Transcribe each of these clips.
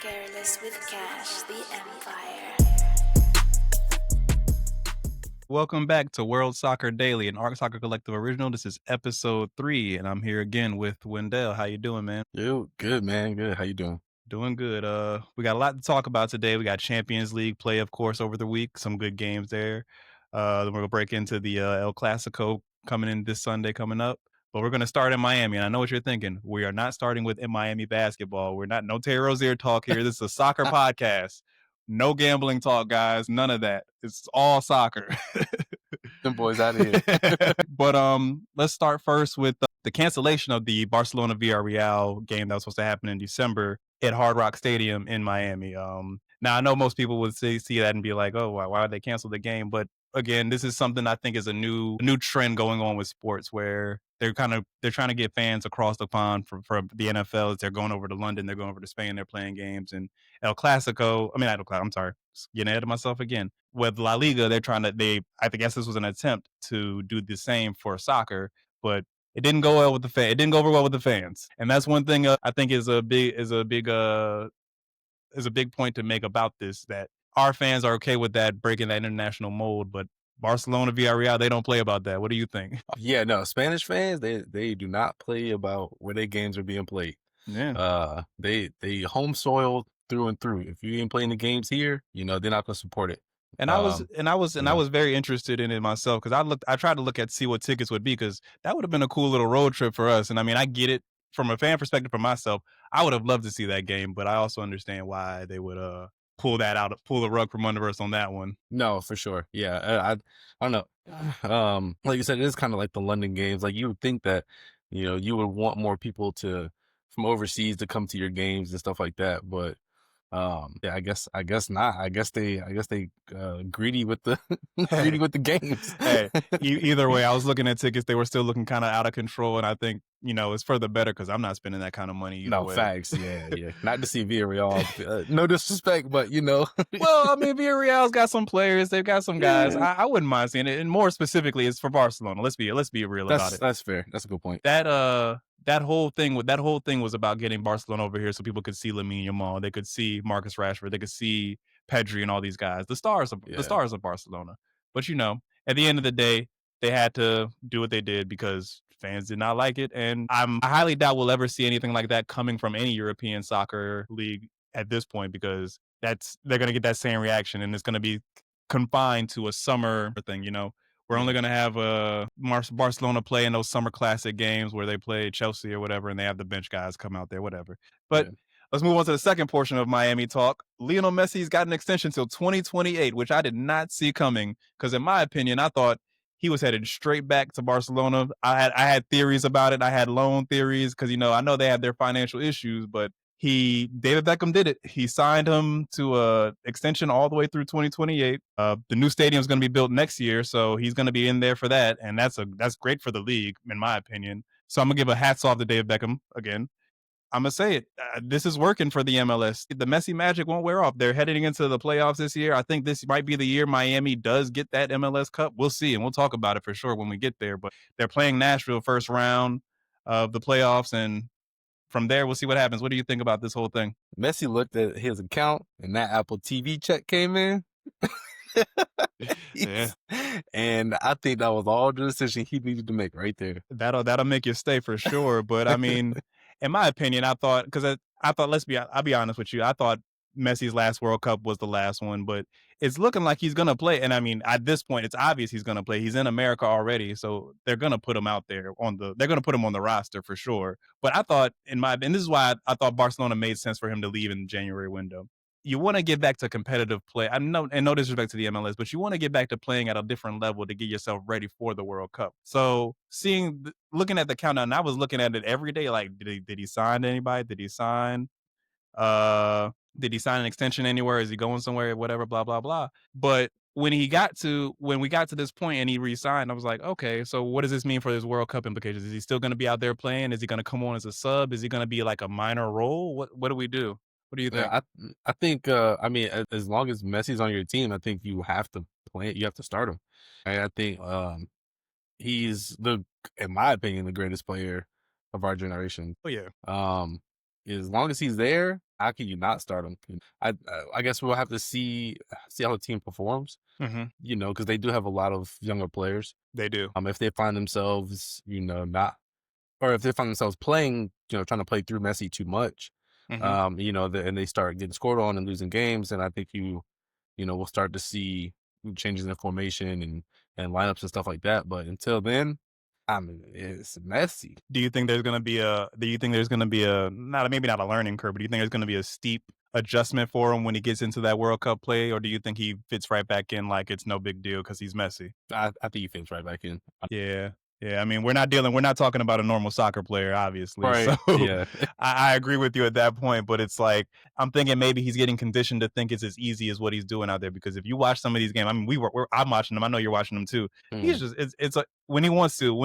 Careless with Cash, the Empire. Welcome back to World Soccer Daily, an Arc Soccer Collective original. This is episode 3, and I'm here again with Wendell. How you doing, man? Yo, good, man. Good. How you doing? Doing good. We got a lot to talk about today. We got Champions League play, of course, over the week. Some good games there. Then we're gonna break into the El Clasico coming in this Sunday coming up. But we're gonna start in Miami, and I know what you're thinking. We are not starting with Miami basketball. We're not no Terry Rozier talk here. This is a soccer podcast. No gambling talk, guys. None of that. It's all soccer. Them boys out of here. But let's start first with the cancellation of the Barcelona Villareal game that was supposed to happen in December at Hard Rock Stadium in Miami. Now I know most people would see that and be like, "Oh, why did they cancel the game?" But again, this is something I think is a new trend going on with sports where they're trying to get fans across the pond for the NFL. They're going over to London, they're going over to Spain, they're playing games, and El Clasico. I'm sorry, getting ahead of myself again. With La Liga, I guess this was an attempt to do the same for soccer, but it didn't go well with It didn't go over well with the fans, and that's one thing I think is a big point to make about this, that our fans are okay with that, breaking that international mold, but Barcelona, Villarreal, they don't play about that. What do you think? Yeah, no, Spanish fans, they do not play about where their games are being played. Yeah. They home soil through and through. If you ain't playing the games here, they're not gonna support it. And I was very interested in it myself, because I tried to see what tickets would be, because that would have been a cool little road trip for us. And I mean, I get it from a fan perspective for myself. I would have loved to see that game, but I also understand why they would pull the rug from under us on that one. No, for sure. Yeah, I don't know. Like you said, it is kind of like the London games. Like you would think that, you would want more people from overseas to come to your games and stuff like that, but yeah, I guess not. I guess they greedy with the greedy with the games. Hey, either way, I was looking at tickets. They were still looking kind of out of control, and I think it's for the better, because I'm not spending that kind of money either way. Facts. Yeah. Not to see Villarreal. No disrespect, but Well, I mean, Villarreal's got some players. They've got some guys. Yeah. I wouldn't mind seeing it, and more specifically, it's for Barcelona. Let's be real about it. That's fair. That's a good point. That whole thing was about getting Barcelona over here so people could see Lamine Yamal, they could see Marcus Rashford, they could see Pedri and all these guys, the stars of Barcelona. But at the end of the day, they had to do what they did because fans did not like it, and I highly doubt we'll ever see anything like that coming from any European soccer league at this point, because they're going to get that same reaction, and it's going to be confined to a summer thing. We're only going to have Barcelona play in those summer classic games where they play Chelsea or whatever, and they have the bench guys come out there, whatever. But let's move on to the second portion of Miami talk. Lionel Messi's got an extension till 2028, which I did not see coming, because in my opinion, I thought he was headed straight back to Barcelona. I had theories about it. I had loan theories because, I know they have their financial issues, but David Beckham did it. He signed him to a extension all the way through 2028. The new stadium is going to be built next year, so he's going to be in there for that, and that's great for the league, in my opinion. So I'm gonna give a hats off to David Beckham again. I'm gonna say it. This is working for the MLS. The Messi magic won't wear off. They're heading into the playoffs this year. I think this might be the year Miami does get that MLS Cup. We'll see, and we'll talk about it for sure when we get there. But they're playing Nashville first round of the playoffs, and from there, we'll see what happens. What do you think about this whole thing? Messi looked at his account, and that Apple TV check came in. Yeah. And I think that was all the decision he needed to make right there. That'll make you stay for sure. But I mean, in my opinion, I'll be honest with you. I thought Messi's last World Cup was the last one, but it's looking like he's going to play. And I mean, at this point, it's obvious he's going to play. He's in America already, so they're going to put him out there they're going to put him on the roster for sure. But I thought and this is why I thought Barcelona made sense for him to leave in the January window. You want to get back to competitive play. No disrespect to the MLS, but you want to get back to playing at a different level to get yourself ready for the World Cup. So looking at the countdown, I was looking at it every day. Like, did he sign anybody? Did he sign an extension anywhere? Is he going somewhere? Whatever, blah, blah, blah. But when we got to this point and he re-signed, I was like, okay, so what does this mean for his World Cup implications? Is he still going to be out there playing? Is he going to come on as a sub? Is he going to be like a minor role? What do we do? What do you think? I think, as long as Messi's on your team, I think you have to play. You have to start him. I think he's in my opinion, the greatest player of our generation. Oh yeah. As long as he's there, how can you not start him? I guess we'll have to see how the team performs. Mm-hmm. Because they do have a lot of younger players. They do. If they find themselves, not, or if they find themselves playing, trying to play through Messi too much, Mm-hmm. and they start getting scored on and losing games, and I think we'll start to see changes in formation and lineups and stuff like that. But until then, I mean, it's Messi. Do you think there's going to be maybe not a learning curve, but do you think there's going to be a steep adjustment for him when he gets into that World Cup play, or do you think he fits right back in like it's no big deal because he's Messi? I think he fits right back in. Yeah. Yeah, I mean, we're not talking about a normal soccer player, obviously. Right. So Yeah. I agree with you at that point, but it's like, I'm thinking maybe he's getting conditioned to think it's as easy as what he's doing out there. Because if you watch some of these games, I mean, I'm watching them. I know you're watching them too. He's just, it's like when he wants to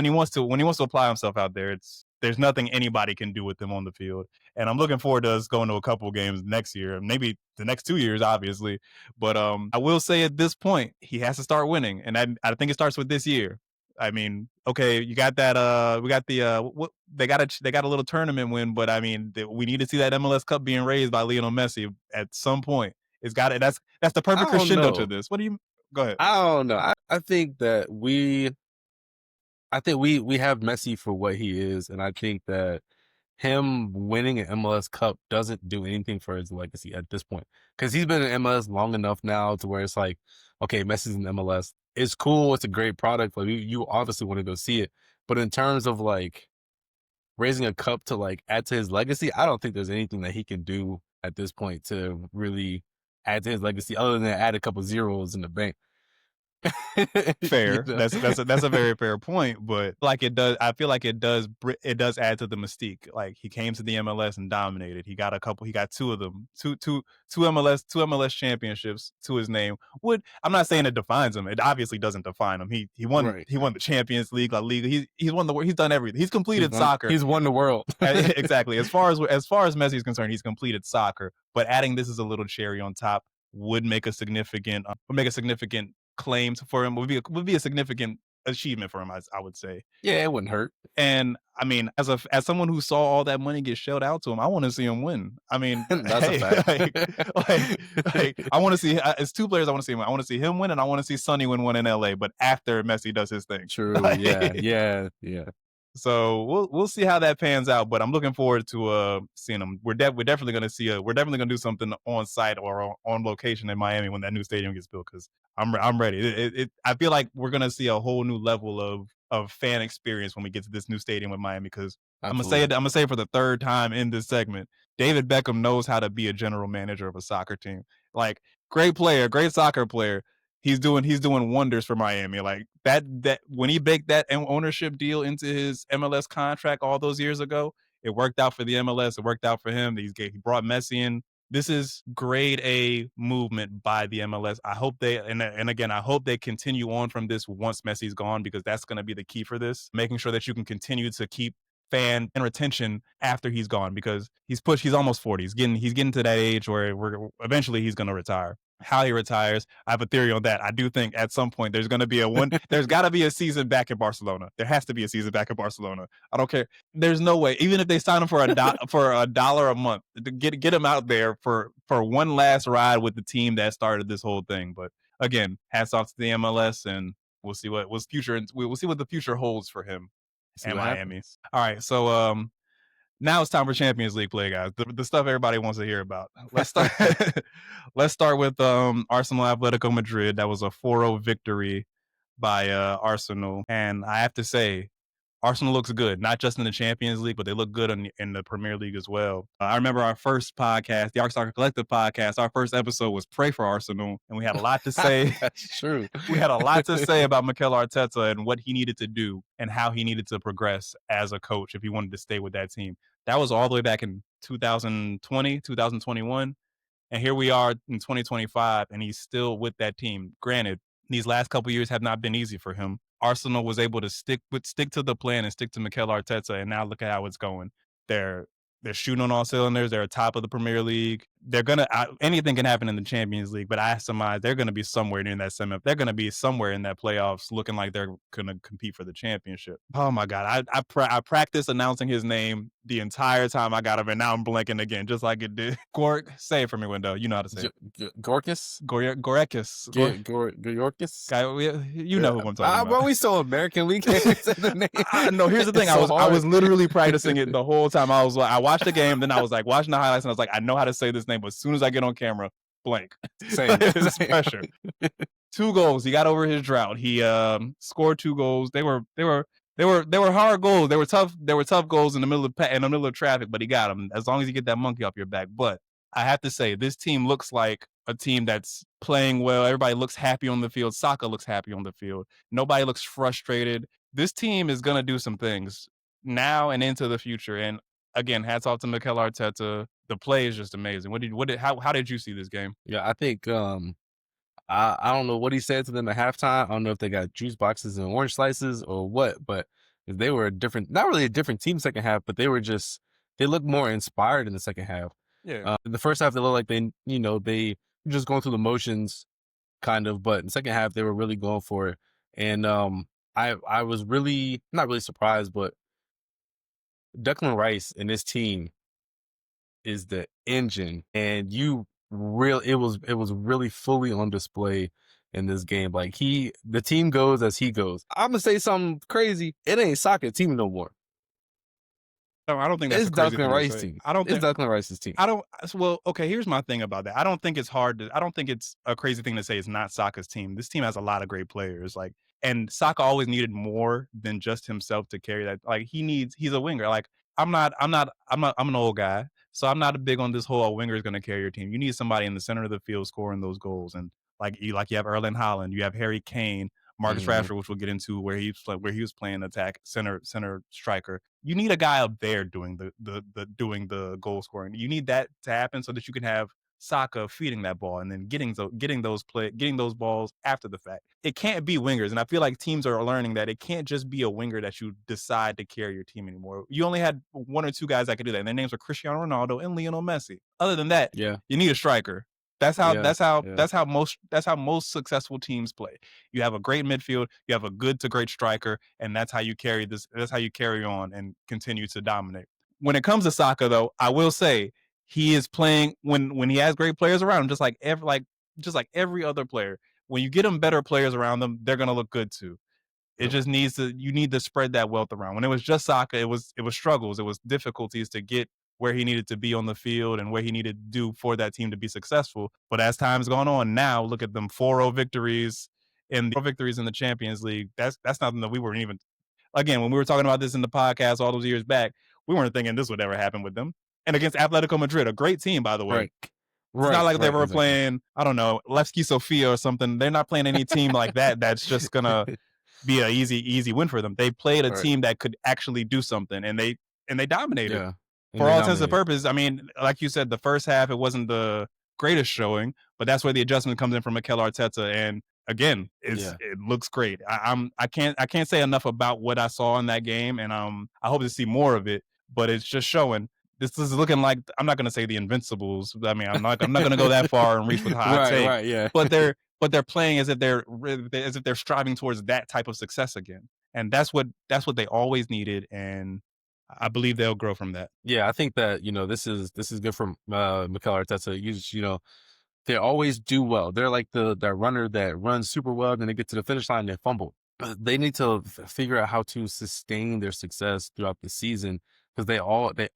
apply himself out there, there's nothing anybody can do with him on the field. And I'm looking forward to us going to a couple of games next year, maybe the next 2 years, obviously. But I will say at this point, he has to start winning. And I think it starts with this year. I mean, okay, you got that. We got the they got a little tournament win, but I mean, we need to see that MLS Cup being raised by Lionel Messi at some point. It's got it. That's the perfect crescendo to this. What do you? Go ahead. I don't know. I think that we have Messi for what he is, and I think that him winning an MLS Cup doesn't do anything for his legacy at this point, because he's been in MLS long enough now to where it's like, okay, Messi's in MLS. It's cool. It's a great product. Like you obviously want to go see it, but in terms of like raising a cup to like add to his legacy, I don't think there's anything that he can do at this point to really add to his legacy other than add a couple zeros in the bank. Fair. That's a very fair point, but like it does, I feel like it does add to the mystique. Like he came to the MLS and dominated. He got two of them, two MLS championships to his name. I'm not saying it defines him. It obviously doesn't define him. He won the Champions League, La Liga. He's won he's done everything. He's completed soccer. He's won the world. Exactly. As far as Messi is concerned, he's completed soccer. But adding this as a little cherry on top would make a significant claim for him. Would be a significant achievement for him, I would say. Yeah, it wouldn't hurt. And I mean, as someone who saw all that money get shelled out to him, I want to see him win. I mean, that's a fact. like I want to see. It's two players I want to see him. I want to see him win, and I want to see Sonny win one in LA. But after Messi does his thing. True. Yeah. So we'll see how that pans out, but I'm looking forward to seeing them. We're definitely going to do something on site or on location in Miami when that new stadium gets built, because I'm ready. I feel like we're going to see a whole new level of fan experience when we get to this new stadium in Miami, because I'm going to say it for the third time in this segment. David Beckham knows how to be a general manager of a soccer team. Like, great player, great soccer player. He's doing wonders for Miami. Like that when he baked that ownership deal into his MLS contract all those years ago, it worked out for the MLS. It worked out for him. He brought Messi in. This is grade A movement by the MLS. I hope I hope they continue on from this once Messi's gone, because that's going to be the key for this, making sure that you can continue to keep fan and retention after he's gone, because he's almost 40. He's getting to that age where eventually he's going to retire. How he retires, I have a theory on that. I do think at some point there's got to be a season back in Barcelona. There has to be a season back in Barcelona. I don't care. There's no way, even if they sign him for $1 a month, to get him out there for one last ride with the team that started this whole thing. But again, hats off to the MLS, and we'll see what the future holds for him and Miami. All right, so now it's time for Champions League play, guys. The stuff everybody wants to hear about. Let's start. Let's start with Arsenal Atletico Madrid. That was a 4-0 victory by Arsenal, and I have to say, Arsenal looks good, not just in the Champions League, but they look good in the Premier League as well. I remember our first podcast, the Arsenal Collective podcast, our first episode was Pray for Arsenal, and we had a lot to say. That's true. We had a lot to say about Mikel Arteta and what he needed to do and how he needed to progress as a coach if he wanted to stay with that team. That was all the way back in 2020, 2021. And here we are in 2025, and he's still with that team. Granted, these last couple of years have not been easy for him. Arsenal was able to stick to the plan and stick to Mikel Arteta, and now look at how it's going. They're shooting on all cylinders. They're top of the Premier League. they're gonna anything can happen in the Champions League, but I surmise they're gonna be somewhere in that semi. They're gonna be somewhere in that playoffs, looking like they're gonna compete for the championship. Oh my god, I practiced announcing his name the entire time I got him, and now I'm blanking again, just like it did. Gork, say it for me, Wendell. You know how to say it. Gorkis? Gorekis. Gorkis? You know who I'm talking about. But we so American, we can't say the name. No, here's the thing. It's I was literally practicing it the whole time. I was like, I watched the game, then I was like watching the highlights, and I was like, I know how to say this name, but as soon as I get on camera, blank. Same. It's pressure. 2 goals. He got over his drought. He scored 2 goals. They were hard goals. They were tough goals in the middle of traffic, but he got them. As long as you get that monkey off your back. But I have to say, this team looks like a team that's playing well. Everybody looks happy on the field. Saka looks happy on the field. Nobody looks frustrated. This team is gonna do some things now and into the future. And again, hats off to Mikel Arteta. The play is just amazing. How did you see this game? Yeah, I think I don't know what he said to them at halftime. I don't know if they got juice boxes and orange slices or what, but they were not really a different team second half, but they looked more inspired in the second half. Yeah. In the first half, they looked like they were just going through the motions, kind of, but in the second half, they were really going for it. And I was really not really surprised, but Declan Rice and his team is the engine, and it was really fully on display in this game. Like the team goes as he goes. I'm gonna say something crazy. It ain't soccer team no more. No, I don't think that's it's a crazy Declan Rice's thing. team. I don't think it's Declan Rice's team. Well, okay, here's my thing about that. I don't think it's a crazy thing to say it's not Saka's team. This team has a lot of great players. Like, and Saka always needed more than just himself to carry that. Like, he's a winger. Like, I'm an old guy, so I'm not big on this whole winger is gonna carry your team. You need somebody in the center of the field scoring those goals. And you have Erling Haaland, you have Harry Kane, Marcus Rashford, which we'll get into, where he was playing attack center striker. You need a guy up there doing the goal scoring. You need that to happen so that you can have Saka feeding that ball and then getting those balls after the fact. It can't be wingers, and I feel like teams are learning that it can't just be a winger that you decide to carry your team anymore. You only had 1 or 2 guys that could do that, and their names were Cristiano Ronaldo and Lionel Messi. Other than that, you need a striker. That's how most successful teams play. You have a great midfield, you have a good to great striker, and that's how you carry this. That's how you carry on and continue to dominate. When it comes to Saka, though, I will say he is playing when he has great players around him, just like every other player. When you get him better players around them, they're gonna look good too. It just you need to spread that wealth around. When it was just Saka, it was struggles, it was difficulties to get where he needed to be on the field and where he needed to do for that team to be successful. But as time's gone on, now look at them 4-0 victories in the Champions League. That's nothing that we weren't even. Again, when we were talking about this in the podcast all those years back, we weren't thinking this would ever happen with them. And against Atletico Madrid, a great team, by the way. Right. It's not like they were playing, I don't know, Levski Sofia or something. They're not playing any team like that that's just gonna be an easy win for them. They played a team that could actually do something, and they dominated. Yeah. For all intents and purposes, I mean, like you said, the first half, it wasn't the greatest showing, but that's where the adjustment comes in from Mikel Arteta. And again, it looks great. I can't say enough about what I saw in that game, and I hope to see more of it. But it's just showing. This is looking like, I'm not going to say the Invincibles. I mean, I'm not going to go that far and reach with high take. Right, yeah. But they're playing as if they're striving towards that type of success again, and that's what they always needed. And I believe they'll grow from that. Yeah, I think that this is good from Mikel Arteta. They always do well. They're like that runner that runs super well, then they get to the finish line and they fumble. They need to figure out how to sustain their success throughout the season, because they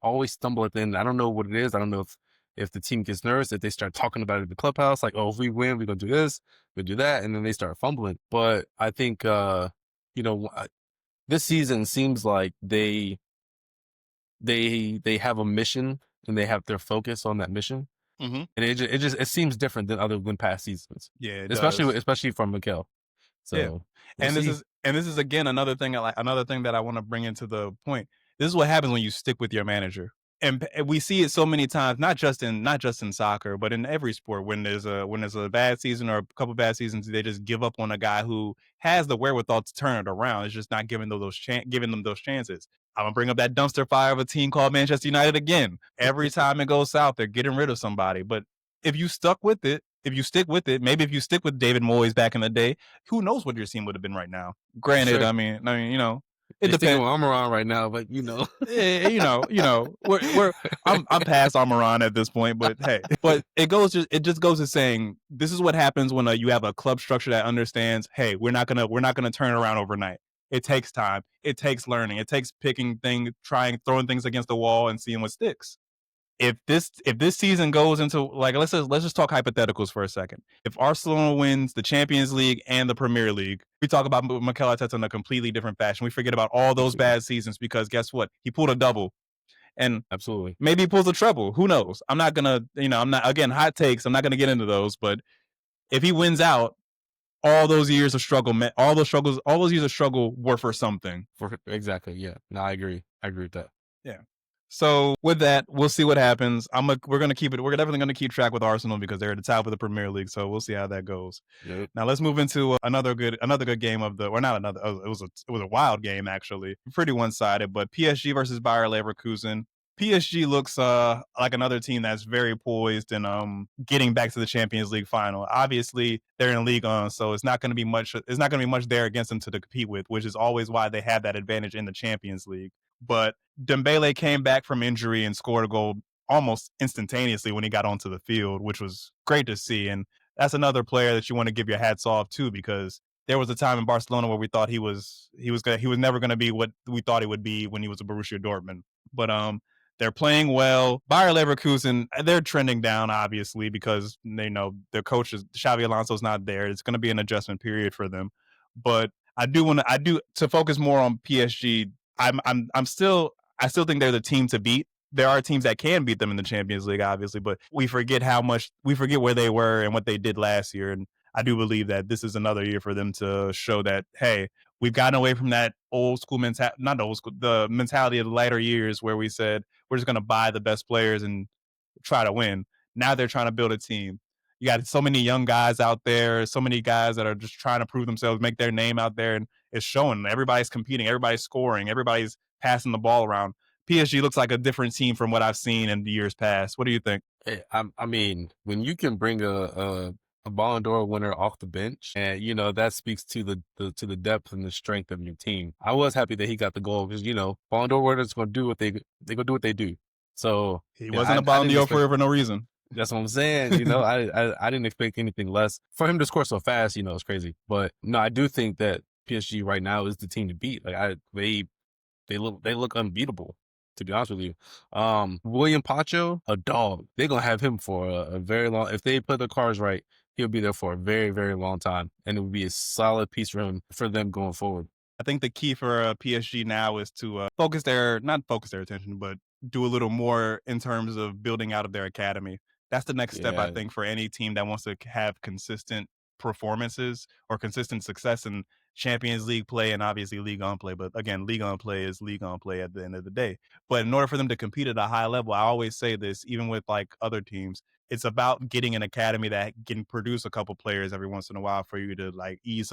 always stumble at the end. I don't know what it is. I don't know if the team gets nervous, if they start talking about it in the clubhouse, like, oh, if we win, we're gonna do this, we do that, and then they start fumbling. But I think this season seems like they have a mission and they have their focus on that mission, and it seems different than past seasons. Yeah, especially from Mikel. So, yeah. This is again another thing that I want to bring into the point. This is what happens when you stick with your manager, and we see it so many times, not just in soccer, but in every sport. When there's a bad season or a couple bad seasons, they just give up on a guy who has the wherewithal to turn it around. It's just not giving them those chances. I'm going to bring up that dumpster fire of a team called Manchester United again. Every time it goes south, they're getting rid of somebody. But if you stick with it, maybe if you stick with David Moyes back in the day, who knows what your team would have been right now. Granted, Sure. I mean, it You're sticking depends. with Almiron right now, but I'm past Almiron at this point, but hey, but it just goes to saying this is what happens when you have a club structure that understands, hey, we're not gonna turn it around overnight. It takes time. It takes learning. It takes picking things, throwing things against the wall and seeing what sticks. If this season goes into, like, let's just talk hypotheticals for a second. If Barcelona wins the Champions League and the Premier League, we talk about Mikel Arteta in a completely different fashion. We forget about all those bad seasons because guess what? He pulled a double. And absolutely, maybe he pulls a treble. Who knows? I'm not gonna, again, hot takes. I'm not gonna get into those. But if he wins out, all those years of struggle, all those years of struggle were for something. Exactly. Yeah. No, I agree. I agree with that. Yeah. So with that, we'll see what happens. We're definitely gonna keep track with Arsenal because they're at the top of the Premier League. So we'll see how that goes. Yep. Now let's move into another good game of the, or not another. It was a wild game actually, pretty one-sided. But PSG versus Bayer Leverkusen. PSG looks like another team that's very poised and getting back to the Champions League final. Obviously, they're in Liga, so it's not going to be much. It's not going to be much there against them to compete with, which is always why they have that advantage in the Champions League. But Dembele came back from injury and scored a goal almost instantaneously when he got onto the field, which was great to see. And that's another player that you want to give your hats off to, because there was a time in Barcelona where we thought he was never going to be what we thought he would be when he was a Borussia Dortmund. But they're playing well. Bayer Leverkusen, they're trending down, obviously, because they know their coach is Xabi Alonso's not there. It's going to be an adjustment period for them. But I to focus more on PSG. I still think they're the team to beat. There are teams that can beat them in the Champions League, obviously, but we forget where they were and what they did last year. And I do believe that this is another year for them to show that, hey, we've gotten away from that old school the mentality of the later years where we said we're just going to buy the best players and try to win. Now they're trying to build a team. You got so many young guys out there, so many guys that are just trying to prove themselves, make their name out there, and it's showing. Everybody's competing, everybody's scoring, everybody's passing the ball around. PSG looks like a different team from what I've seen in the years past. What do you think? Hey, I mean, when you can bring a Ballon d'Or winner off the bench, and that speaks to the depth and the strength of your team. I was happy that he got the goal because Ballon d'Or winners gonna do what they gonna do what they do. So he wasn't a Ballon d'Or for no reason. That's what I'm saying. I didn't expect anything less for him to score so fast. It's crazy. But no, I do think that PSG right now is the team to beat. Like they look unbeatable, to be honest with you. William Pacho, a dog. They're gonna have him for a very long. If they put the cards right, he'll be there for a very, very long time, and it would be a solid piece for them going forward. I think the key for PSG now is to not focus their attention, but do a little more in terms of building out of their academy. That's the next step, I think, for any team that wants to have consistent performances or consistent success in Champions League play and obviously Ligue 1 play. But again, Ligue 1 play is Ligue 1 play at the end of the day. But in order for them to compete at a high level, I always say this, even with like other teams, it's about getting an academy that can produce a couple players every once in a while for you to like ease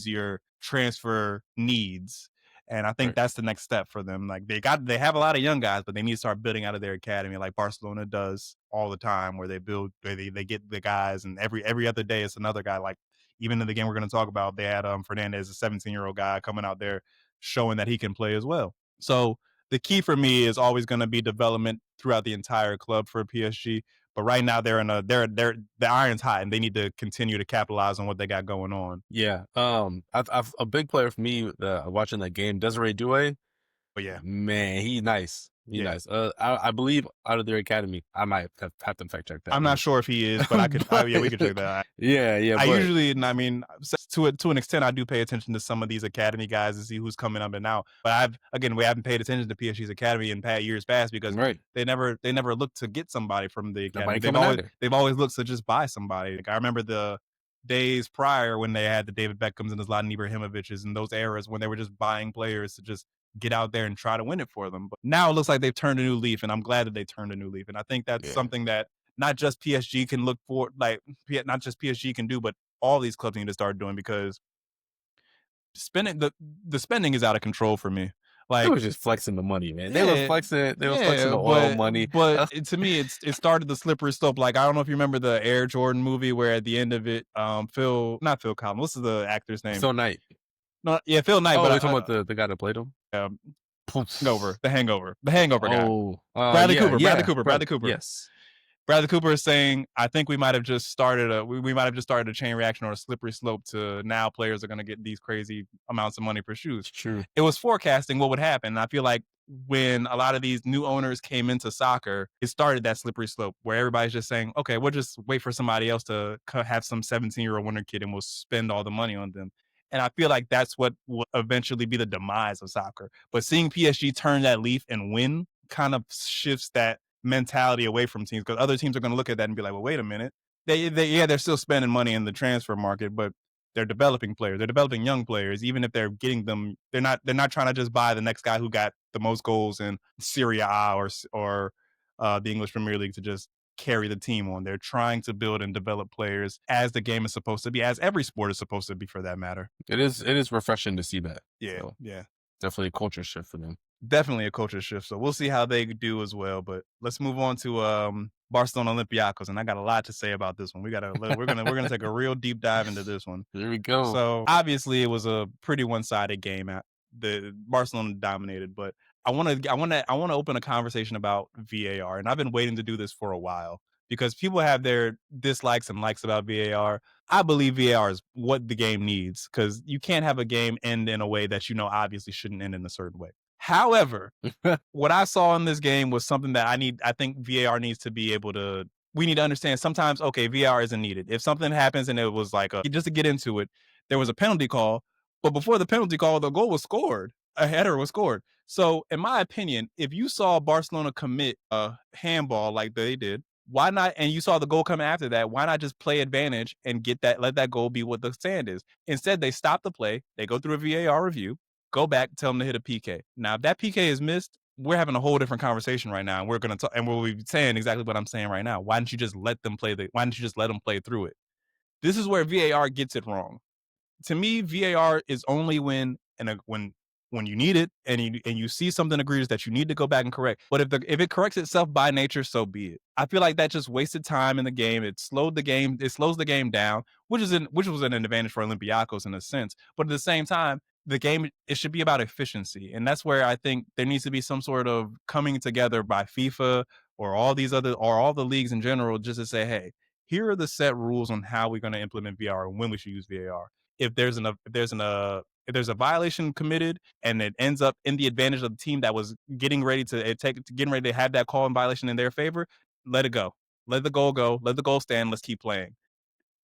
your transfer needs. And I think that's the next step for them. Like they have a lot of young guys, but they need to start building out of their academy, like Barcelona does all the time, where they get the guys, and every other day it's another guy. Like even in the game we're going to talk about, they had Fernandez, a 17-year-old guy, coming out there showing that he can play as well. So the key for me is always going to be development throughout the entire club for PSG. But right now the iron's hot, and they need to continue to capitalize on what they got going on. Yeah. I've a big player for me watching that game, Desiree Doué. But yeah, man, he's nice. He's nice. I believe out of their academy. I might have to fact check that. I'm not sure if he is, but I could. We could check that out. Yeah. Usually, I mean, to an extent, I do pay attention to some of these academy guys to see who's coming up and out. But we haven't paid attention to PSG's academy in years past because they never looked to get somebody from the academy. They've always looked to just buy somebody. Like, I remember the days prior when they had the David Beckhams and the Zlatan Ibrahimoviches and those eras when they were just buying players to just get out there and try to win it for them. But now it looks like they've turned a new leaf, and I'm glad that they turned a new leaf. And I think that's something that not just PSG can look for, like not just PSG can do, but all these clubs need to start doing, because the spending is out of control for me. They Like, was just flexing the money, man. They was flexing the oil money. But to me, it started the slippery slope. Like, I don't know if you remember the Air Jordan movie where at the end of it, not Phil Collins. What's the actor's name? Phil Knight. No, yeah, Phil Knight. Oh, But you're talking about the guy that played him? The Hangover guy. Bradley Cooper. Yes. Bradley Cooper is saying, I think we might have just started a chain reaction or a slippery slope to now players are going to get these crazy amounts of money for shoes. It's true. It was forecasting what would happen. And I feel like when a lot of these new owners came into soccer, it started that slippery slope where everybody's just saying, okay, we'll just wait for somebody else to have some 17-year-old wonder kid and we'll spend all the money on them. And I feel like that's what will eventually be the demise of soccer. But seeing PSG turn that leaf and win kind of shifts that mentality away from teams, because other teams are going to look at that and be like, well, wait a minute. They're still spending money in the transfer market, but they're developing players. They're developing young players. Even if they're getting them, they're not trying to just buy the next guy who got the most goals in Serie A or the English Premier League to just carry the team on. They're trying to build and develop players as the game is supposed to be, as every sport is supposed to be for that matter. It is refreshing to see that. Yeah, so, yeah. Definitely a culture shift for them. Definitely a culture shift. So we'll see how they do as well. But let's move on to Barcelona Olympiacos, and I got a lot to say about this one. We're gonna take a real deep dive into this one. Here we go. So obviously it was a pretty one-sided game. The Barcelona dominated, but I want to open a conversation about VAR, and I've been waiting to do this for a while because people have their dislikes and likes about VAR. I believe VAR is what the game needs, because you can't have a game end in a way that obviously shouldn't end in a certain way. However, what I saw in this game was something that I think VAR needs to be able to, we need to understand sometimes, okay, VAR isn't needed. If something happens and it was like, just to get into it, there was a penalty call, but before the penalty call, the goal was scored. A header was scored. So in my opinion, if you saw Barcelona commit a handball like they did, why not? And you saw the goal come after that. Why not just play advantage and let that goal be what the stand is? Instead, they stop the play. They go through a VAR review, go back, tell them to hit a PK. Now, if that PK is missed, we're having a whole different conversation right now. And we're going to talk, and we'll be saying exactly what I'm saying right now. Why didn't you just let them play through it? This is where VAR gets it wrong. To me, VAR is only when you need it and you see something egregious that you need to go back and correct. But if it corrects itself by nature, so be it. I feel like that just wasted time in the game. It slows the game down, which was an advantage for Olympiacos in a sense. But at the same time, the game, it should be about efficiency. And that's where I think there needs to be some sort of coming together by FIFA or all the leagues in general, just to say, hey, here are the set rules on how we're going to implement VAR and when we should use VAR. If there's a violation committed and it ends up in the advantage of the team that was getting ready to have that call in violation in their favor, let it go. Let the goal go. Let the goal stand. Let's keep playing.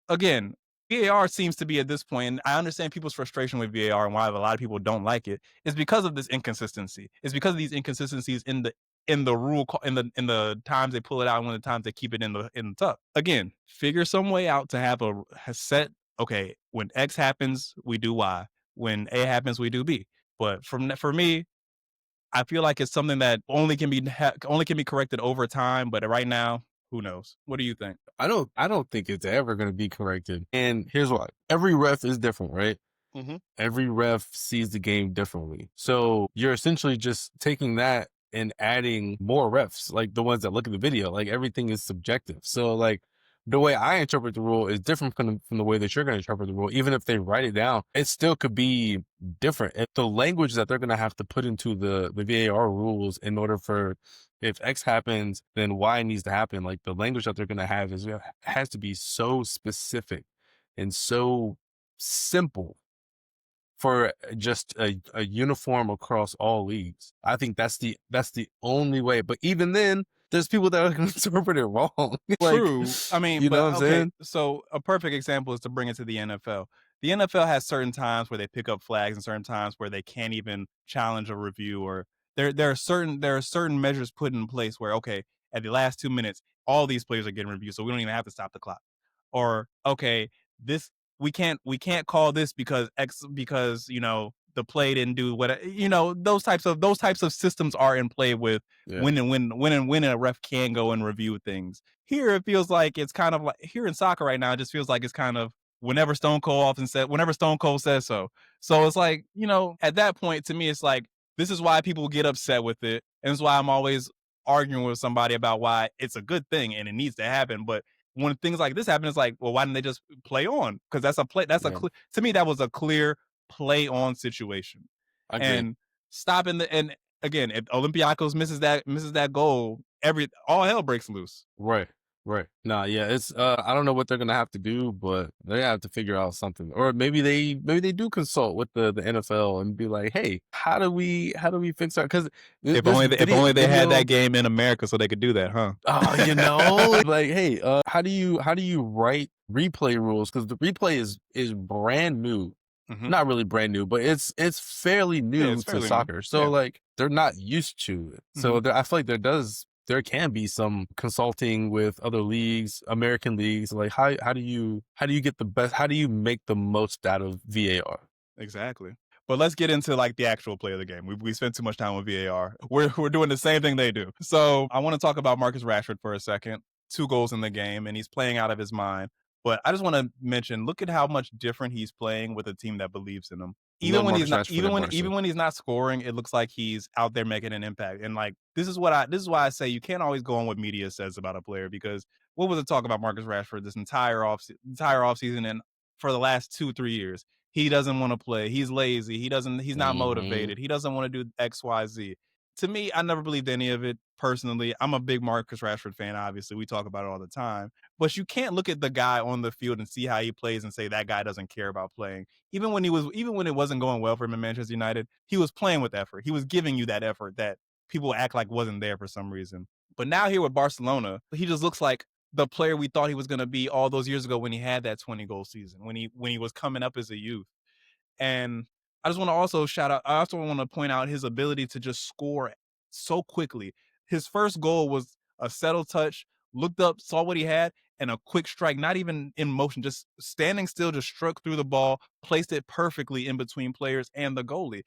Again, VAR seems to be at this point, and I understand people's frustration with VAR and why a lot of people don't like it, is because of this inconsistency. It's because of these inconsistencies in the rule, in the times they pull it out and when the times they keep it in the tuck. Again, figure some way out to have a set. Okay, when X happens, we do Y. When A happens, we do B. But for me, I feel like it's something that only can be corrected over time. But right now, who knows? What do you think? I don't think it's ever going to be corrected. And here's why. Every ref is different, right? Mm-hmm. Every ref sees the game differently. So you're essentially just taking that and adding more refs, like the ones that look at the video. Like everything is subjective. So like the way I interpret the rule is different from the way that you're going to interpret the rule. Even if they write it down, it still could be different. And the language that they're going to have to put into the VAR rules in order for, if X happens, then Y needs to happen. Like the language that they're going to have has to be so specific and so simple for just a uniform across all leagues. I think that's the only way. But even then, there's people that are going to interpret it wrong. Like, true. I mean, you know what I'm saying? So a perfect example is to bring it to the NFL. The NFL has certain times where they pick up flags and certain times where they can't even challenge a review, or there are certain measures put in place where, okay, at the last 2 minutes, all these players are getting reviewed, so we don't even have to stop the clock. Or, okay, we can't call this because the play didn't do what, those types of systems are in play with when a ref can go and review things. Here it feels like it's kind of like, here in soccer right now, it just feels like it's kind of whenever Stone Cold says so. So it's like, at that point, to me, it's like, This is why people get upset with it. And it's why I'm always arguing with somebody about why it's a good thing and it needs to happen. But when things like this happen, it's like, well, why didn't they just play on? Because that's a play. To me, that was a clear play on situation. I agree. And stopping and again, if Olympiacos misses that goal, all hell breaks loose. Right. Nah, yeah, it's I don't know what they're gonna have to do, but they have to figure out something. Or maybe they do consult with the NFL and be like, hey, how do we fix our, because if only they had that game in America so they could do that, huh? Like, hey, how do you write replay rules? Because the replay is brand new. Mhm. Not really brand new, but it's fairly new to soccer. So like they're not used to it. So I feel like there can be some consulting with other leagues, American leagues. Like how do you get the best? How do you make the most out of VAR? Exactly. But let's get into like the actual play of the game. We spent too much time with VAR. We're doing the same thing they do. So I want to talk about Marcus Rashford for a second. 2 goals in the game, and he's playing out of his mind. But I just want to mention, look at how much different he's playing with a team that believes in him. Even when he's not, even when he's not scoring, it looks like he's out there making an impact. And like this is why I say you can't always go on what media says about a player, because what was the talk about Marcus Rashford this entire offseason and for the last 2-3 years? He doesn't want to play. He's lazy. He's not motivated. He doesn't want to do XYZ. To me, I never believed any of it personally. I'm a big Marcus Rashford fan, obviously. We talk about it all the time. But you can't look at the guy on the field and see how he plays and say that guy doesn't care about playing. Even when it wasn't going well for him in Manchester United, he was playing with effort. He was giving you that effort that people act like wasn't there for some reason. But now here with Barcelona, he just looks like the player we thought he was going to be all those years ago when he had that 20-goal season, when he was coming up as a youth. And I just want to also I also want to point out his ability to just score so quickly. His first goal was a settled touch, looked up, saw what he had, and a quick strike, not even in motion, just standing still, just struck through the ball, placed it perfectly in between players and the goalie.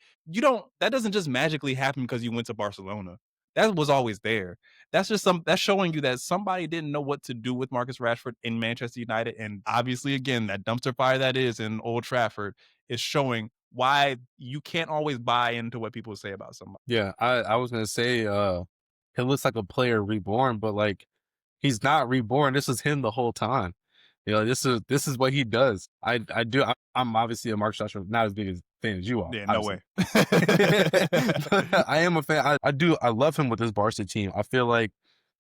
That doesn't just magically happen because you went to Barcelona. That was always there. That's showing you that somebody didn't know what to do with Marcus Rashford in Manchester United. And obviously, again, that dumpster fire that is in Old Trafford is showing why you can't always buy into what people say about somebody. Yeah, I was gonna say, he looks like a player reborn, but like he's not reborn. This is him the whole time. You know, this is what he does. I'm obviously a Marcus Rashford, not as big a fan as you are. Yeah, no way. I am a fan. I love him with his Barca team. I feel like,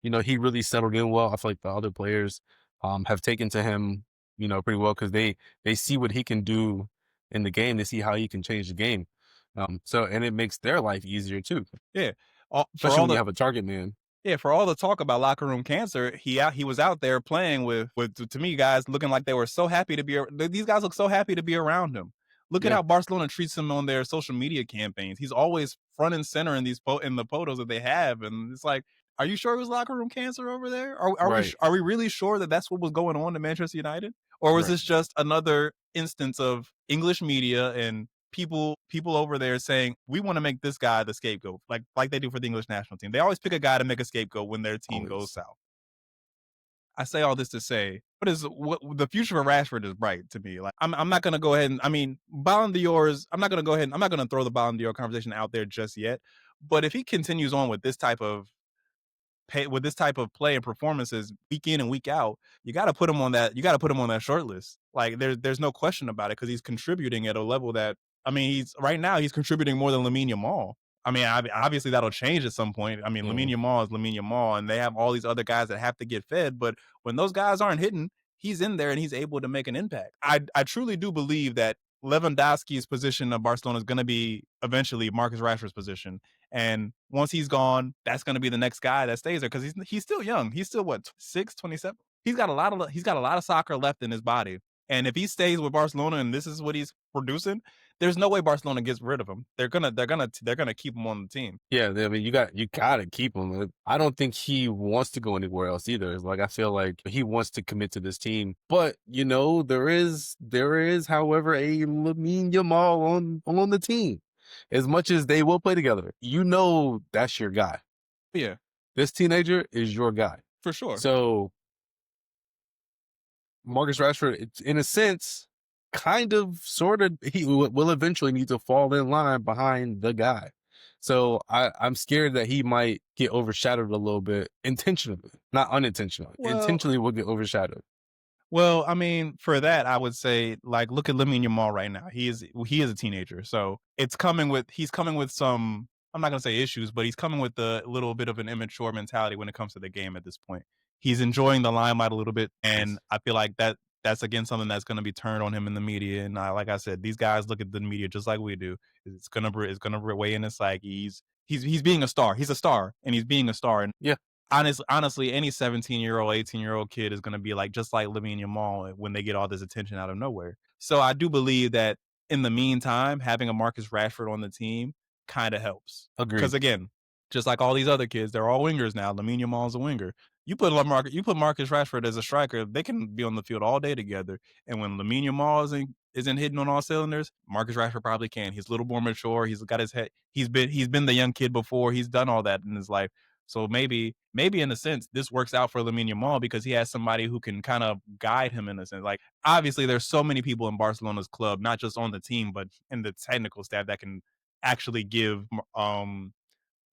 you know, he really settled in well. I feel like the other players have taken to him, you know, pretty well, because they see what he can do in the game. They see how he can change the game. And it makes their life easier too. Yeah. Especially when you have a target man. Yeah, for all the talk about locker room cancer, he was out there playing with to me, guys looking like they were so happy to be. These guys look so happy to be around him. Look at how Barcelona treats him on their social media campaigns. He's always front and center in in the photos that they have, and it's like, are you sure it was locker room cancer over there? Are we really sure that that's what was going on in Manchester United, or was this just another instance of English media and people over there saying we want to make this guy the scapegoat, like they do for the English national team? They always pick a guy to make a scapegoat when their team goes south. I say all this to say, what the future for Rashford is bright to me. Like I'm not gonna go ahead and Ballon d'Ors. I'm not gonna throw the Ballon d'Or conversation out there just yet. But if he continues on with this type of play and performances week in and week out, you got to put him on that. You got to put him on that short list. Like there's no question about it, because he's contributing at a level that he's contributing more than Lamine Yamal. Obviously that'll change at some point. Lamine Yamal is Lamine Yamal, and they have all these other guys that have to get fed. But when those guys aren't hitting, he's in there and he's able to make an impact. I truly do believe that Lewandowski's position of Barcelona is going to be eventually Marcus Rashford's position. And once he's gone, that's going to be the next guy that stays there, because he's still young. He's still 27. He's got a lot of soccer left in his body. And if he stays with Barcelona and this is what he's producing, there's no way Barcelona gets rid of him. They're gonna keep him on the team. Yeah, you gotta keep him. I don't think he wants to go anywhere else either. It's like, I feel like he wants to commit to this team. But you know, there is, however, a Lamine Yamal on the team. As much as they will play together, you know, that's your guy. Yeah, this teenager is your guy for sure. So Marcus Rashford, in a sense, kind of, sort of, he will eventually need to fall in line behind the guy. So I'm scared that he might get overshadowed a little bit intentionally, not unintentionally. Intentionally will get overshadowed. Well, I mean, for that, I would say, like, look at Lamine Yamal right now. He is a teenager, so he's coming with some. I'm not gonna say issues, but he's coming with a little bit of an immature mentality when it comes to the game at this point. He's enjoying the limelight a little bit, and I feel like that's again something that's going to be turned on him in the media. And like I said, these guys look at the media just like we do. It's gonna weigh in his psyche. He's being a star. He's a star, and he's being a star. And yeah. Honestly, any 17-year-old, 18-year-old kid is going to be like just like Lamine Yamal when they get all this attention out of nowhere. So I do believe that in the meantime, having a Marcus Rashford on the team kind of helps. Agreed. Because again, just like all these other kids, they're all wingers now. Lamine Yamal's a winger. You put Marcus Rashford as a striker, they can be on the field all day together. And when Lamine Yamal isn't hitting on all cylinders, Marcus Rashford probably can. He's a little more mature. He's got his head. He's been the young kid before. He's done all that in his life. So maybe in a sense, this works out for Lamine Yamal because he has somebody who can kind of guide him in a sense. Like, obviously, there's so many people in Barcelona's club, not just on the team, but in the technical staff that can actually give Lamine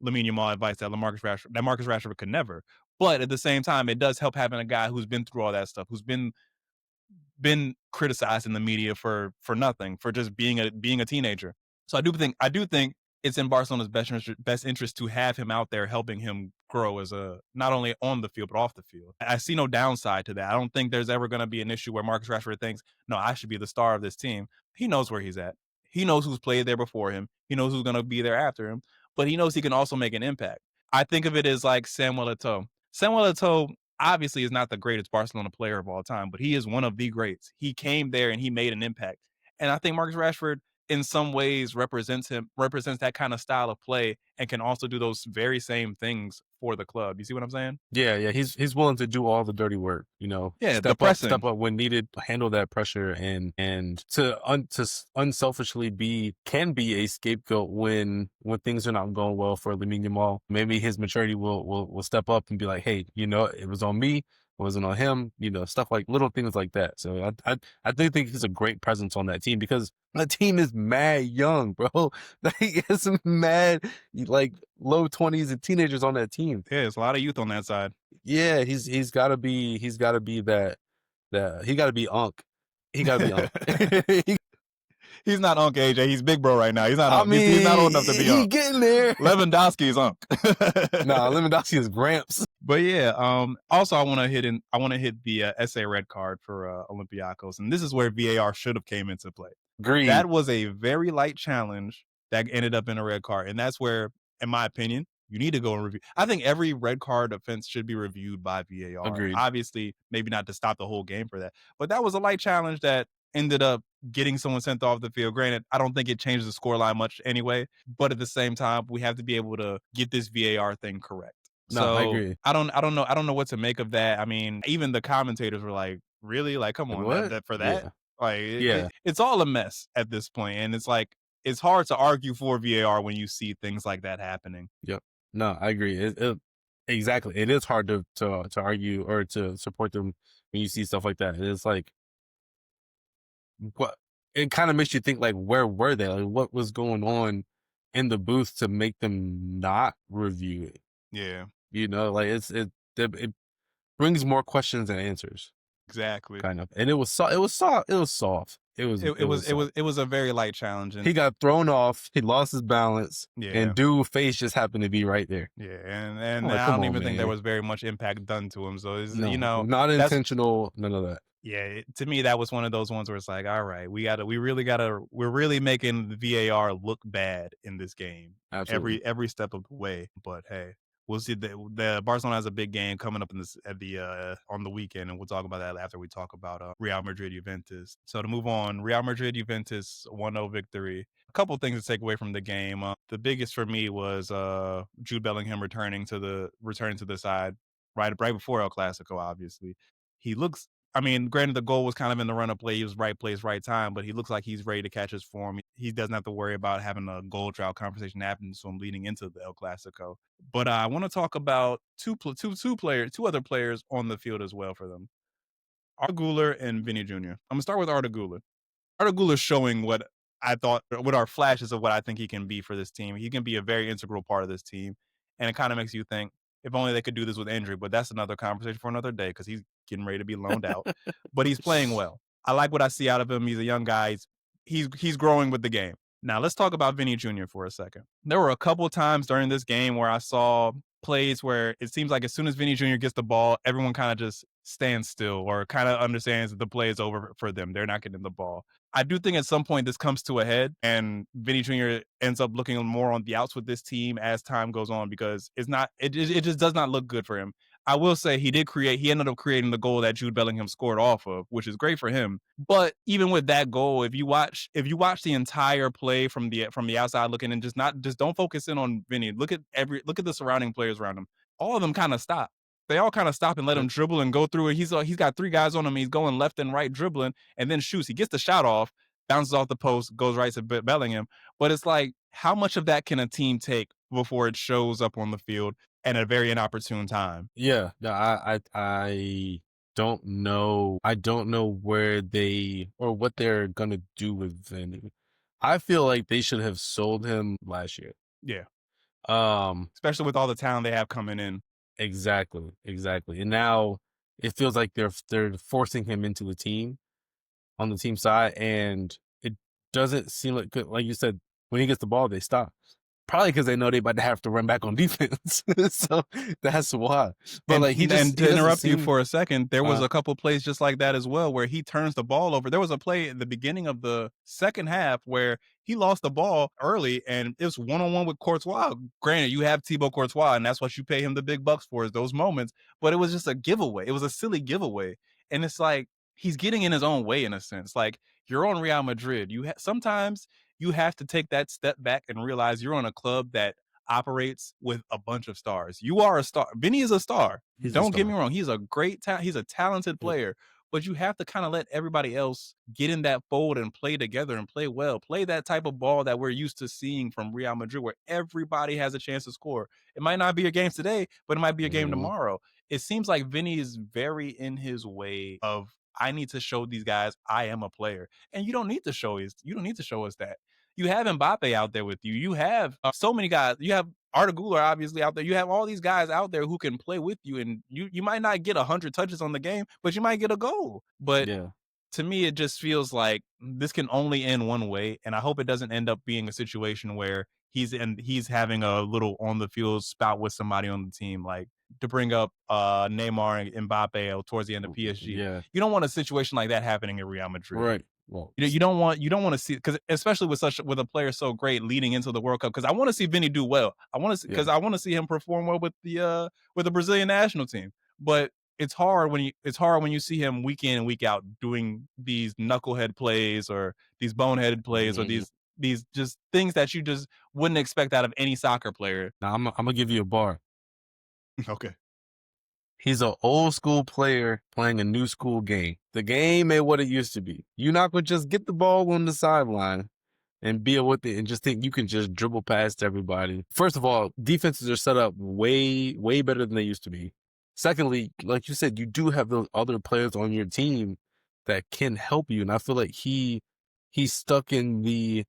Yamal advice that Marcus Rashford could never. But at the same time, it does help having a guy who's been through all that stuff, who's been criticized in the media for nothing, for just being a teenager. So I do think it's in Barcelona's best interest to have him out there helping him grow as not only on the field but off the field. I see no downside to that. I don't think there's ever going to be an issue where Marcus Rashford thinks, no, I should be the star of this team. He knows where he's at. He knows who's played there before him. He knows who's going to be there after him. But he knows he can also make an impact. I think of it as like Samuel Eto'o. Samuel Eto'o obviously is not the greatest Barcelona player of all time, but he is one of the greats. He came there and he made an impact. And I think Marcus Rashford in some ways represents that kind of style of play and can also do those very same things for the club. You see what I'm saying? Yeah. He's willing to do all the dirty work, Yeah, step up when needed, handle that pressure and to unselfishly be a scapegoat when things are not going well for Lamine Yamal. Maybe his maturity will step up and be like, hey, it was on me. It wasn't on him, stuff like little things like that. So I do think he's a great presence on that team because the team is mad young, bro. It's some mad, like low 20s and teenagers on that team. Yeah, there's a lot of youth on that side. Yeah, he's gotta be that he gotta be Unk. He gotta be Unk. He's not Unk, AJ. He's big bro right now. He's not Unk. He's not old enough to be Unk. He's getting there. Lewandowski is Unk. Nah, Lewandowski is Gramps. But yeah, also I want to hit the SA red card for Olympiacos, and this is where VAR should have came into play. Agreed. That was a very light challenge that ended up in a red card, and that's where, in my opinion, you need to go and review. I think every red card offense should be reviewed by VAR. Agreed. Obviously, maybe not to stop the whole game for that, but that was a light challenge that ended up getting someone sent off the field. Granted, I don't think it changed the scoreline much anyway, but at the same time, we have to be able to get this VAR thing correct. No, so I agree. I don't know what to make of that. I mean, even the commentators were like, "Really? Like, come on, what? for that?" Yeah. Like, it's all a mess at this point, and it's like it's hard to argue for VAR when you see things like that happening. Yep. No, I agree. Exactly. It is hard to argue or to support them when you see stuff like that. It's like, what? It kind of makes you think, like, where were they? Like, what was going on in the booth to make them not review it? Yeah. Like it brings more questions than answers. Exactly. Kind of. And it was soft. It was soft. It was a very light challenge. And he got thrown off. He lost his balance. Yeah. And dude's face just happened to be right there. Yeah. And like, I come don't on, even think man. there was very much impact done to him. So it's, No, not intentional. None of that. Yeah, to me, that was one of those ones where it's like, all right, we're really making the VAR look bad in this game. Absolutely. Every step of the way. But hey, we'll see. The Barcelona has a big game coming up on the weekend, and we'll talk about that after we talk about Real Madrid Juventus. So to move on, Real Madrid Juventus 1-0 victory. A couple things to take away from the game. The biggest for me was Jude Bellingham returning to the side right before El Clasico. Obviously, he looks. I mean, granted, the goal was kind of in the run-up play. He was right place, right time, but he looks like he's ready to catch his form. He doesn't have to worry about having a goal drought conversation happen to him leading into the El Clasico. But I want to talk about two other players on the field as well for them. Arda Güler and Vinny Jr. I'm going to start with Arda Güler. Arda Güler showing what I thought with our flashes of what I think he can be for this team. He can be a very integral part of this team. And it kind of makes you think, if only they could do this with injury, but that's another conversation for another day because he's getting ready to be loaned out. But he's playing well. I like what I see out of him. He's a young guy. He's growing with the game. Now let's talk about Vinny Jr. for a second. There were a couple of times during this game where I saw plays where it seems like as soon as Vinny Jr. gets the ball, everyone kind of just stands still or kind of understands that the play is over for them. They're not getting the ball. I do think at some point this comes to a head and Vinny Jr. ends up looking more on the outs with this team as time goes on because it just does not look good for him. I will say he ended up creating the goal that Jude Bellingham scored off of, which is great for him. But even with that goal, if you watch the entire play from the outside looking and just don't focus in on Vinny. Look at the surrounding players around him. All of them kind of stop. They all kind of stop and let him dribble and go through it. He's got 3 guys on him. He's going left and right dribbling and then shoots. He gets the shot off, bounces off the post, goes right to Bellingham. But it's like, how much of that can a team take before it shows up on the field at a very inopportune time? Yeah, no, I don't know. I don't know where they or what they're gonna do with Vinny. I feel like they should have sold him last year. Yeah. Um, Especially with all the talent they have coming in. exactly. And now it feels like they're forcing him into the team on the team side, and it doesn't seem like you said, when he gets the ball, they stop. Probably because they know they about to have to run back on defense. So that's why. But to interrupt you for a second, there was a couple plays just like that as well, where he turns the ball over. There was a play at the beginning of the second half where he lost the ball early and it was 1-on-1 with Courtois. Granted, you have Thibaut Courtois and that's what you pay him the big bucks for, is those moments, but it was just a giveaway. It was a silly giveaway. And it's like, he's getting in his own way in a sense. Like, you're on Real Madrid. Sometimes you have to take that step back and realize you're on a club that operates with a bunch of stars. You are a star. Vinny is a star. Don't get me wrong. He's a great talent. He's a talented player, but you have to kind of let everybody else get in that fold and play together and play well. Play that type of ball that we're used to seeing from Real Madrid, where everybody has a chance to score. It might not be a game today, but it might be a game tomorrow. It seems like Vinny is very in his way of, I need to show these guys I am a player. And you don't need to show us that. You have Mbappe out there with you. You have so many guys. You have Arda Güler obviously out there. You have all these guys out there who can play with you, and you might not get 100 touches on the game, but you might get a goal. But to me, it just feels like this can only end one way, and I hope it doesn't end up being a situation where he's having a little on the field spout with somebody on the team, like to bring up Neymar and Mbappe towards the end of PSG. Yeah. You don't want a situation like that happening at Real Madrid. Right. Well, you don't want to see, because especially with a player so great leading into the World Cup, because I want to see Vinny do well. I want to see him perform well with the Brazilian national team. But it's hard when you see him week in and week out doing these knucklehead plays or these boneheaded plays or these just things that you just wouldn't expect out of any soccer player. Now I'm gonna give you a bar. Okay. He's an old school player playing a new school game. The game ain't what it used to be. You're not going to just get the ball on the sideline and be with it and just think you can just dribble past everybody. First of all, defenses are set up way, way better than they used to be. Secondly, like you said, you do have those other players on your team that can help you. And I feel like he's stuck in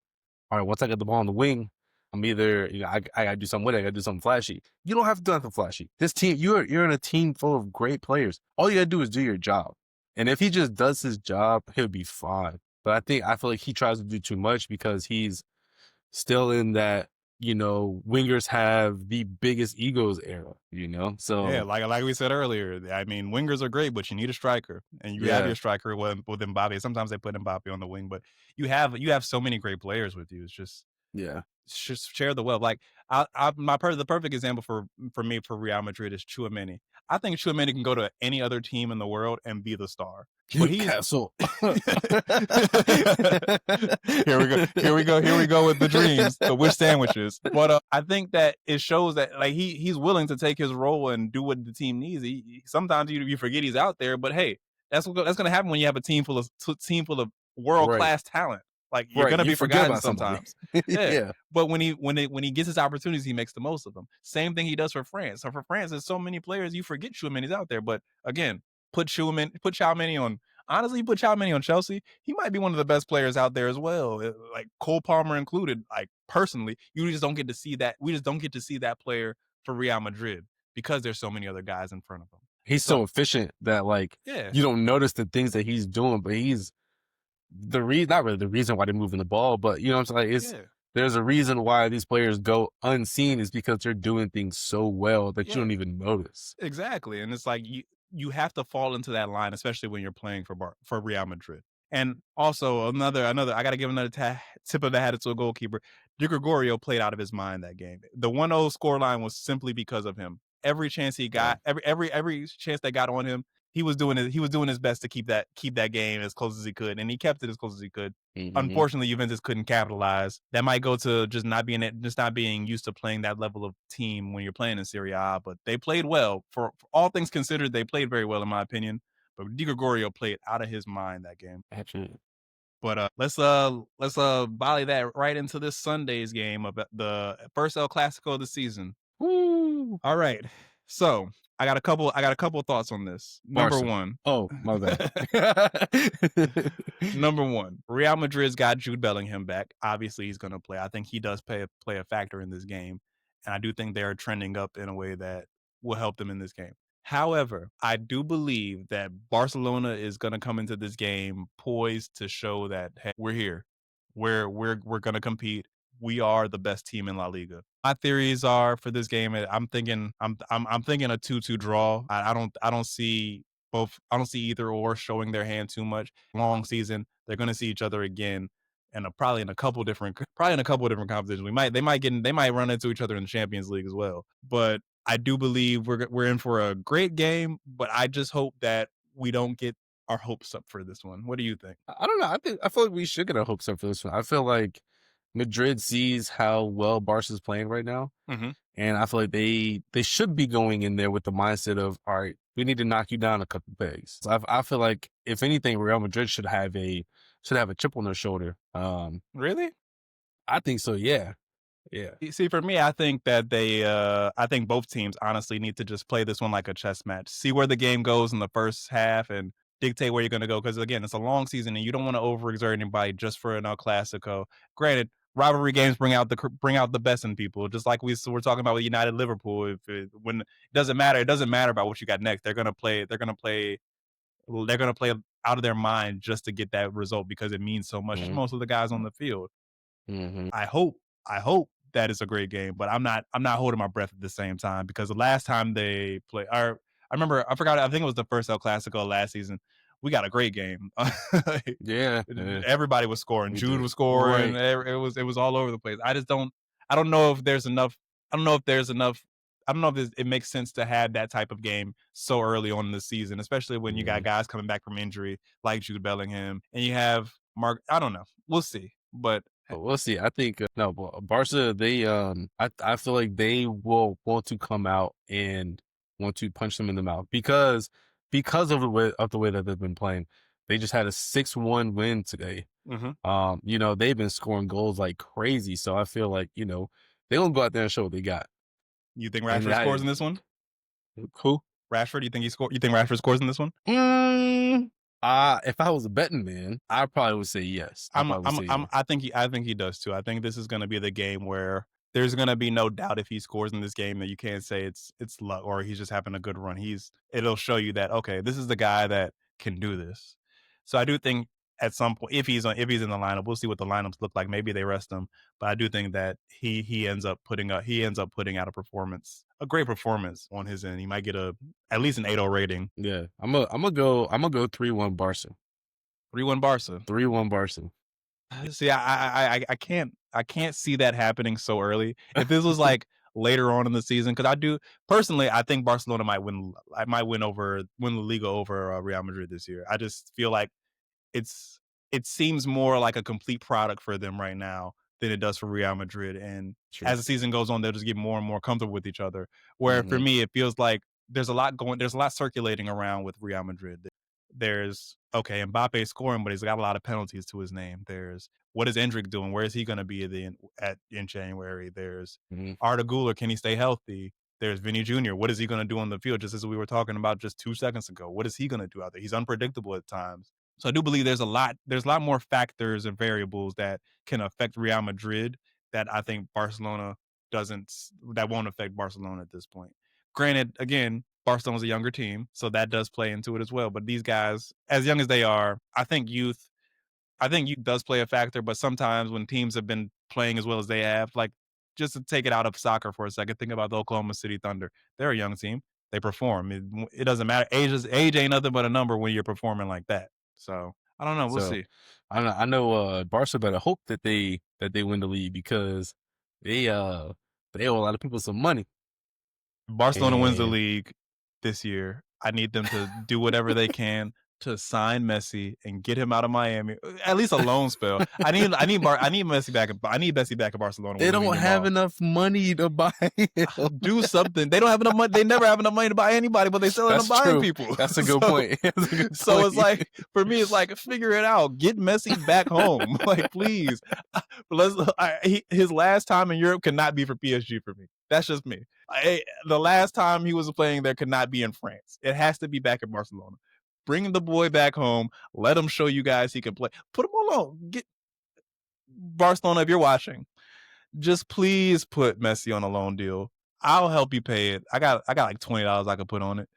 all right, once I get the ball on the wing, I'm either, I gotta do something with it, I gotta do something flashy. You don't have to do nothing flashy. This team, you're in a team full of great players. All you gotta do is do your job. And if he just does his job, he'll be fine. But I feel like he tries to do too much because he's still in that, wingers have the biggest egos era, So yeah, like we said earlier, I mean, wingers are great, but you need a striker, and you have your striker with Mbappe. Sometimes they put Mbappe on the wing, but you have so many great players with you. It's just share the wealth. Like the perfect example for me for Real Madrid is Tchouaméni. I think Tchouaméni can go to any other team in the world and be the star. But Newcastle. Here we go with the dreams, the wish sandwiches. But I think that it shows that like he's willing to take his role and do what the team needs. Sometimes you forget he's out there, but hey, that's going to happen when you have a team full of world class talent. Like you're going to be forgotten sometimes. Yeah. But when he gets his opportunities, he makes the most of them. Same thing he does for France. So for France, there's so many players you forget Tchouaméni's out there. But again, put Tchouaméni honestly, you put Tchouaméni on Chelsea, he might be one of the best players out there as well. Like Cole Palmer included. Like personally, you just don't get to see that. We just don't get to see that player for Real Madrid because there's so many other guys in front of him. He's so efficient that like you don't notice the things that he's doing, but he's the reason, not really the reason why they're moving the ball, but you know what I'm saying? Like, it's there's a reason why these players go unseen is because they're doing things so well that you don't even notice. Exactly. And it's like you have to fall into that line, especially when you're playing for Real Madrid. And also another I got to give another tip of the hat to a goalkeeper. Di Gregorio played out of his mind that game. The 1-0 scoreline was simply because of him. Every chance he got, every chance they got on him, he was doing his best to keep that game as close as he could, and he kept it as close as he could. Unfortunately, Juventus couldn't capitalize. That might go to just not being used to playing that level of team when you're playing in Serie A. But they played well. For all things considered, they played very well in my opinion. But Di Gregorio played out of his mind that game. Absolutely. But let's volley that right into this Sunday's game of the first El Clasico of the season. Woo! All right. So I got a couple thoughts on this. Number one. Oh, my bad. Number one, Real Madrid's got Jude Bellingham back. Obviously, he's going to play. I think he does play a factor in this game. And I do think they're trending up in a way that will help them in this game. However, I do believe that Barcelona is going to come into this game poised to show that, hey, we're here. We're going to compete. We are the best team in La Liga. My theories are for this game. I'm thinking a 2-2 draw. I don't see either or showing their hand too much. Long season, they're going to see each other again, and probably in a couple different competitions. They might run into each other in the Champions League as well. But I do believe we're in for a great game. But I just hope that we don't get our hopes up for this one. What do you think? I don't know. I feel like we should get our hopes up for this one. I feel like Madrid sees how well Barca's playing right now. And I feel like they should be going in there with the mindset of, all right, we need to knock you down a couple pegs. So I feel like if anything, Real Madrid should have a chip on their shoulder. Really? I think so. Yeah. Yeah. See, for me, I think that I think both teams honestly need to just play this one like a chess match. See where the game goes in the first half and dictate where you're going to go. Because again, it's a long season and you don't want to overexert anybody just for an El Clasico. Granted, rivalry games bring out the best in people. Just like we're talking about with United Liverpool. When it doesn't matter about what you got next. They're going to play out of their mind just to get that result because it means so much to most of the guys on the field. I hope that is a great game, but I'm not holding my breath at the same time because the last time they played, I think it was the first El Clasico last season. We got a great game. Yeah. Everybody was scoring. Jude was scoring. Right. It was all over the place. I don't know if there's enough. I don't know if it makes sense to have that type of game so early on in the season, especially when you got guys coming back from injury like Jude Bellingham and you have Mark. I don't know. We'll see, but we'll see. I think no, Barca. They I feel like they will want to come out and want to punch them in the mouth because of the way that they've been playing. They just had a 6-1 win today. You know, they've been scoring goals like crazy. So I feel like, you know, they're gonna go out there and show what they got. You think Rashford scores in this one? Who? Rashford? You think Rashford scores in this one? If I was a betting man, I probably would say yes. I think he does too. I think this is going to be the game where there's going to be no doubt if he scores in this game that you can't say it's luck or he's just having a good run. It'll show you that, okay, this is the guy that can do this. So I do think at some point, if he's in the lineup, we'll see what the lineups look like. Maybe they rest him, but I do think that he ends up putting out a great performance on his end. He might get at least an 8.0 rating. Yeah, I'm gonna go 3-1 Barca. 3-1 Barca. 3-1 Barca. See, I can't see that happening so early. If this was like later on in the season, because I think Barcelona might win the Liga over Real Madrid this year. I just feel like it seems more like a complete product for them right now than it does for Real Madrid. And as the season goes on, they'll just get more and more comfortable with each other. Where for me, it feels like there's a lot circulating around with Real Madrid. There's, okay, Mbappe scoring, but he's got a lot of penalties to his name. There's, what is Endrick doing? Where is he going to be in January? There's Arda Güler, can he stay healthy? There's Vinny Jr. What is he going to do on the field? Just as we were talking about just 2 seconds ago. What is he going to do out there? He's unpredictable at times. So I do believe there's a lot more factors and variables that can affect Real Madrid that I think that won't affect Barcelona at this point. Granted, again, Barcelona's a younger team, so that does play into it as well. But these guys, as young as they are, I think youth does play a factor, but sometimes when teams have been playing as well as they have, like just to take it out of soccer for a second, think about the Oklahoma City Thunder. They're a young team. They perform. It doesn't matter. Age ain't nothing but a number when you're performing like that. So I don't know. We'll see. I know Barca better hope that they win the league because they owe a lot of people some money. Barcelona wins the league this year. I need them to do whatever they can to sign Messi and get him out of Miami. At least a loan spell. I need Messi back. I need Messi back at Barcelona. They don't have enough money to buy him. Do something. They don't have enough money. They never have enough money to buy anybody, but they still end up buying people. That's a good point. So it's like, for me, it's like, figure it out. Get Messi back home. Like, please. His last time in Europe cannot be for PSG for me. That's just me. The last time he was playing there could not be in France. It has to be back in Barcelona. Bring the boy back home. Let him show you guys he can play. Put him on loan. Get Barcelona, if you're watching, just please put Messi on a loan deal. I'll help you pay it. I got like $20 I could put on it.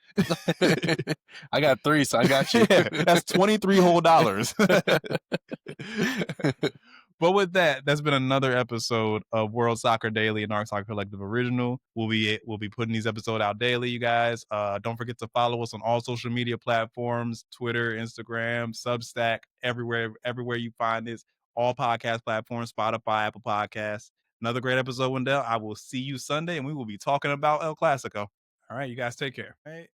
I got 3, so I got you. Yeah, that's $23 whole. But with that, that's been another episode of World Soccer Daily and Arc Soccer Collective Original. We'll be putting these episodes out daily, you guys. Don't forget to follow us on all social media platforms: Twitter, Instagram, Substack, everywhere you find this. All podcast platforms: Spotify, Apple Podcasts. Another great episode, Wendell. I will see you Sunday, and we will be talking about El Clasico. All right, you guys take care. All right.